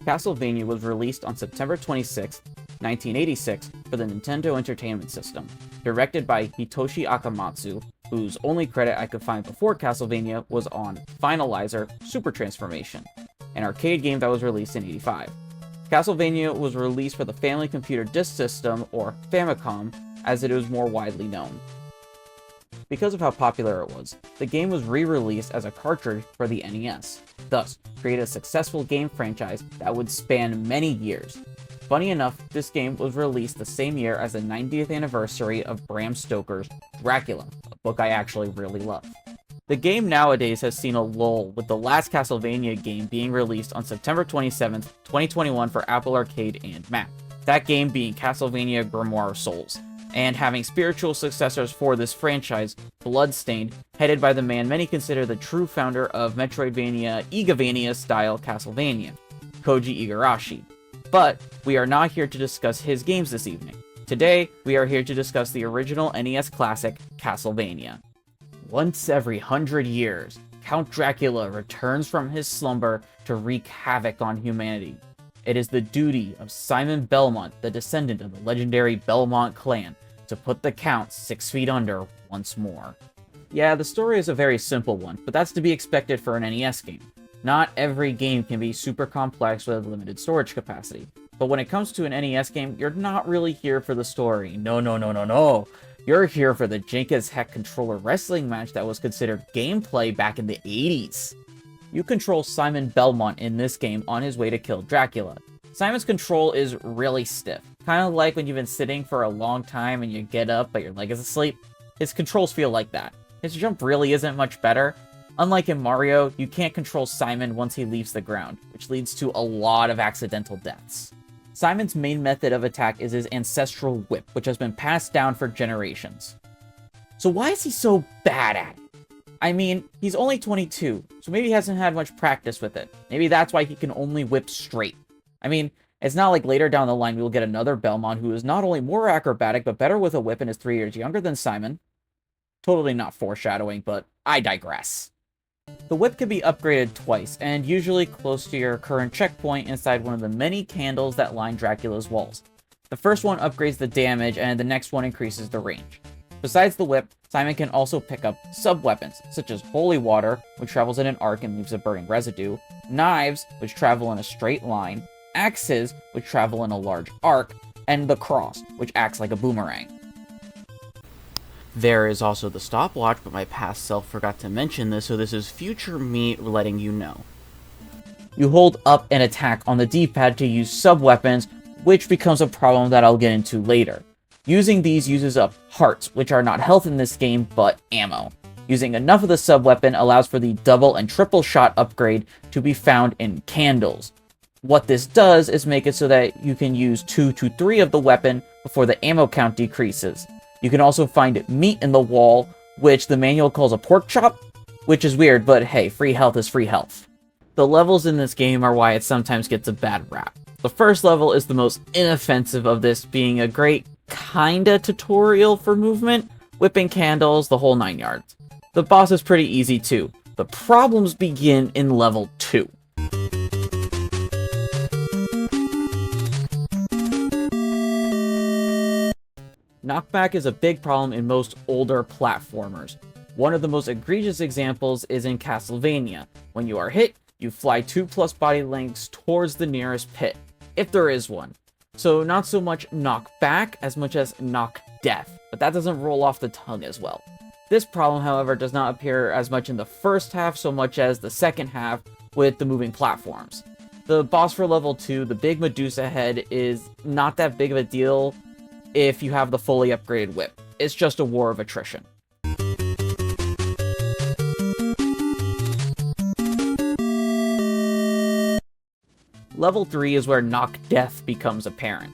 Castlevania was released on September 26, 1986 for the Nintendo Entertainment System, directed by Hitoshi Akamatsu, whose only credit I could find before Castlevania was on Finalizer Super Transformation, an arcade game that was released in '85. Castlevania was released for the Family Computer Disk System, or Famicom, as it was more widely known. Because of how popular it was, the game was re-released as a cartridge for the NES, thus created a successful game franchise that would span many years. Funny enough, this game was released the same year as the 90th anniversary of Bram Stoker's Dracula, a book I actually really love. The game nowadays has seen a lull, with the last Castlevania game being released on September 27, 2021 for Apple Arcade and Mac, that game being Castlevania Grimoire of Souls, and having spiritual successors for this franchise, Bloodstained, headed by the man many consider the true founder of Metroidvania Igavania-style Castlevania, Koji Igarashi. But we are not here to discuss his games this evening. Today, we are here to discuss the original NES classic, Castlevania. Once every 100 years, Count Dracula returns from his slumber to wreak havoc on humanity. It is the duty of Simon Belmont, the descendant of the legendary Belmont clan, to put the Count 6 feet under once more. Yeah, the story is a very simple one, but that's to be expected for an NES game. Not every game can be super complex with limited storage capacity, but when it comes to an NES game, you're not really here for the story. No. You're here for the jank as heck controller wrestling match that was considered gameplay back in the 80s. You control Simon Belmont in this game on his way to kill Dracula. Simon's control is really stiff, kind of like when you've been sitting for a long time and you get up but your leg is asleep. His controls feel like that. His jump really isn't much better. Unlike in Mario, you can't control Simon once he leaves the ground, which leads to a lot of accidental deaths. Simon's main method of attack is his ancestral whip, which has been passed down for generations. So why is he so bad at it? I mean, he's only 22, so maybe he hasn't had much practice with it. Maybe that's why he can only whip straight. I mean, it's not like later down the line we will get another Belmont who is not only more acrobatic, but better with a whip and is 3 years younger than Simon. Totally not foreshadowing, but I digress. The whip can be upgraded twice, and usually close to your current checkpoint inside one of the many candles that line Dracula's walls. The first one upgrades the damage, and the next one increases the range. Besides the whip, Simon can also pick up sub-weapons, such as holy water, which travels in an arc and leaves a burning residue, knives, which travel in a straight line, axes, which travel in a large arc, and the cross, which acts like a boomerang. There is also the stopwatch, but my past self forgot to mention this, so this is future me letting you know. You hold up and attack on the D-pad to use sub-weapons, which becomes a problem that I'll get into later. Using these uses up hearts, which are not health in this game, but ammo. Using enough of the sub-weapon allows for the double and triple shot upgrade to be found in candles. What this does is make it so that you can use 2 to 3 of the weapon before the ammo count decreases. You can also find meat in the wall, which the manual calls a pork chop, which is weird, but hey, free health is free health. The levels in this game are why it sometimes gets a bad rap. The first level is the most inoffensive of this, being a great kinda tutorial for movement, whipping candles, the whole 9 yards. The boss is pretty easy too. The problems begin in level 2. Knockback is a big problem in most older platformers. One of the most egregious examples is in Castlevania. When you are hit, you fly 2+ body lengths towards the nearest pit, if there is one. So not so much knockback as much as knock death, but that doesn't roll off the tongue as well. This problem, however, does not appear as much in the first half so much as the second half with the moving platforms. The boss for level 2, the big Medusa head, is not that big of a deal if you have the fully upgraded whip. It's just a war of attrition. Level 3 is where knock death becomes apparent.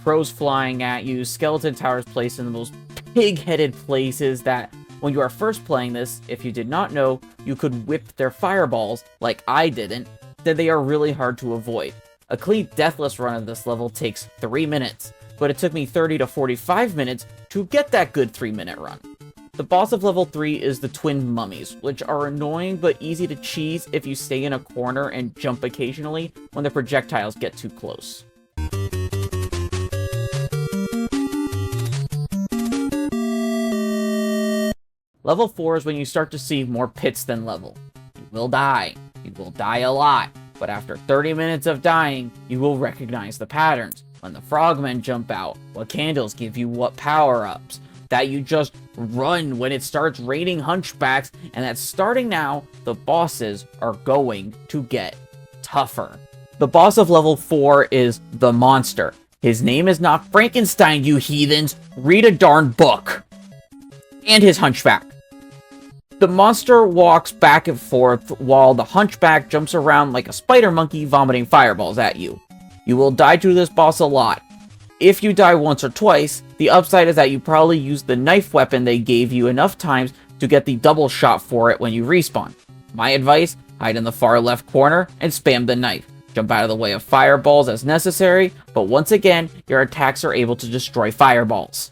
Crows flying at you, skeleton towers placed in the most pig-headed places that, when you are first playing this, if you did not know, you could whip their fireballs, like I didn't, then they are really hard to avoid. A clean deathless run of this level takes 3 minutes, but it took me 30 to 45 minutes to get that good 3-minute run. The boss of level 3 is the twin mummies, which are annoying but easy to cheese if you stay in a corner and jump occasionally when the projectiles get too close. Level 4 is when you start to see more pits than level. You will die. You will die a lot. But after 30 minutes of dying, you will recognize the patterns. When the frogmen jump out, what candles give you what power-ups. That you just run when it starts raining hunchbacks, and that starting now, the bosses are going to get tougher. The boss of level 4 is the monster. His name is not Frankenstein, you heathens. Read a darn book. And his hunchback. The monster walks back and forth while the hunchback jumps around like a spider monkey vomiting fireballs at you. You will die to this boss a lot. If you die once or twice, the upside is that you probably use the knife weapon they gave you enough times to get the double shot for it when you respawn. My advice, hide in the far left corner and spam the knife. Jump out of the way of fireballs as necessary, but once again, your attacks are able to destroy fireballs.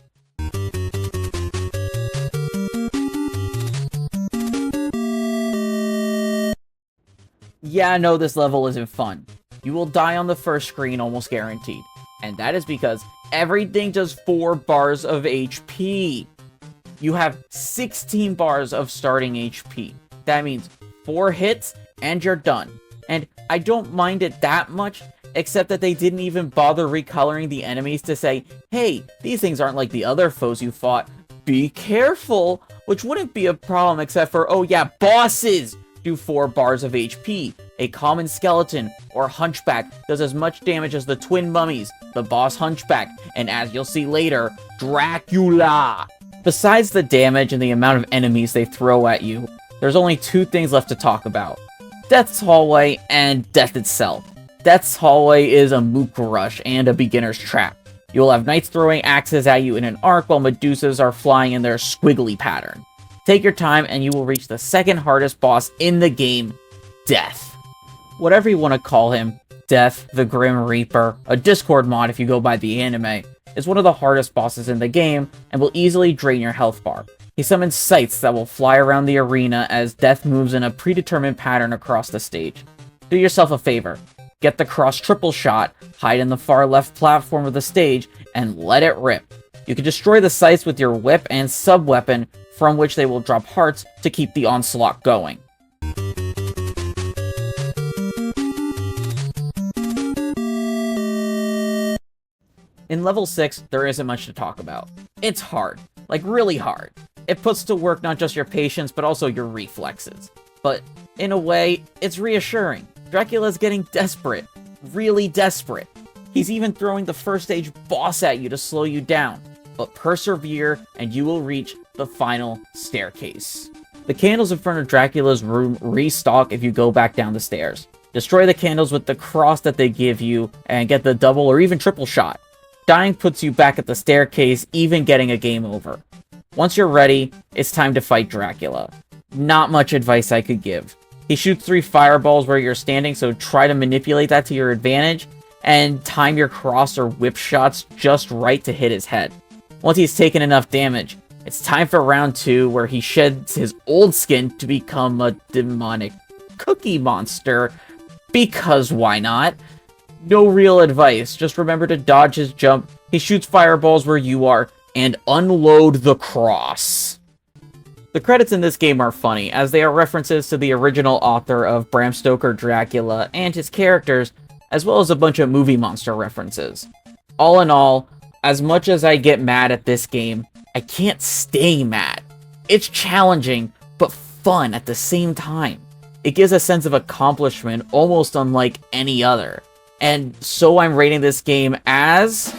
Yeah, no, this level isn't fun. You will die on the first screen almost guaranteed. And that is because everything does 4 bars of HP. You have 16 bars of starting HP. That means 4 hits and you're done. And I don't mind it that much, except that they didn't even bother recoloring the enemies to say, hey, these things aren't like the other foes you fought. Be careful, which wouldn't be a problem except for, oh yeah, bosses do 4 bars of HP. A common skeleton or hunchback does as much damage as the twin mummies, the boss hunchback, and as you'll see later, Dracula. Besides the damage and the amount of enemies they throw at you, there's only 2 things left to talk about. Death's Hallway and Death itself. Death's Hallway is a mook rush and a beginner's trap. You'll have knights throwing axes at you in an arc while Medusas are flying in their squiggly pattern. Take your time and you will reach the second hardest boss in the game, Death. Whatever you want to call him, Death, the Grim Reaper, a Discord mod if you go by the anime, is one of the hardest bosses in the game and will easily drain your health bar. He summons scythes that will fly around the arena as Death moves in a predetermined pattern across the stage. Do yourself a favor. Get the cross triple shot, hide in the far left platform of the stage, and let it rip. You can destroy the scythes with your whip and sub-weapon, from which they will drop hearts to keep the onslaught going. In level 6, there isn't much to talk about. It's hard. Like, really hard. It puts to work not just your patience, but also your reflexes. But, in a way, it's reassuring. Dracula's getting desperate. Really desperate. He's even throwing the first stage boss at you to slow you down. But persevere, and you will reach the final staircase. The candles in front of Dracula's room restock if you go back down the stairs. Destroy the candles with the cross that they give you, and get the double or even triple shot. Dying puts you back at the staircase, even getting a game over. Once you're ready, it's time to fight Dracula. Not much advice I could give. He shoots 3 fireballs where you're standing, so try to manipulate that to your advantage, and time your cross or whip shots just right to hit his head. Once he's taken enough damage, it's time for round 2, where he sheds his old skin to become a demonic cookie monster, because why not? No real advice, just remember to dodge his jump, he shoots fireballs where you are, and unload the cross. The credits in this game are funny, as they are references to the original author of Bram Stoker Dracula and his characters, as well as a bunch of movie monster references. All in all, as much as I get mad at this game, I can't stay mad. It's challenging, but fun at the same time. It gives a sense of accomplishment almost unlike any other. And so I'm rating this game as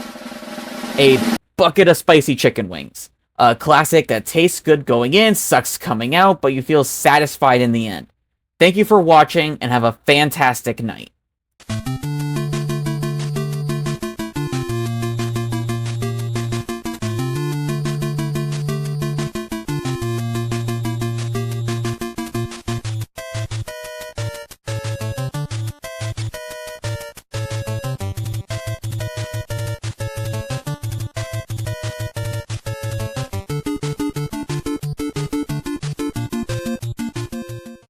a bucket of spicy chicken wings. A classic that tastes good going in, sucks coming out, but you feel satisfied in the end. Thank you for watching, and have a fantastic night.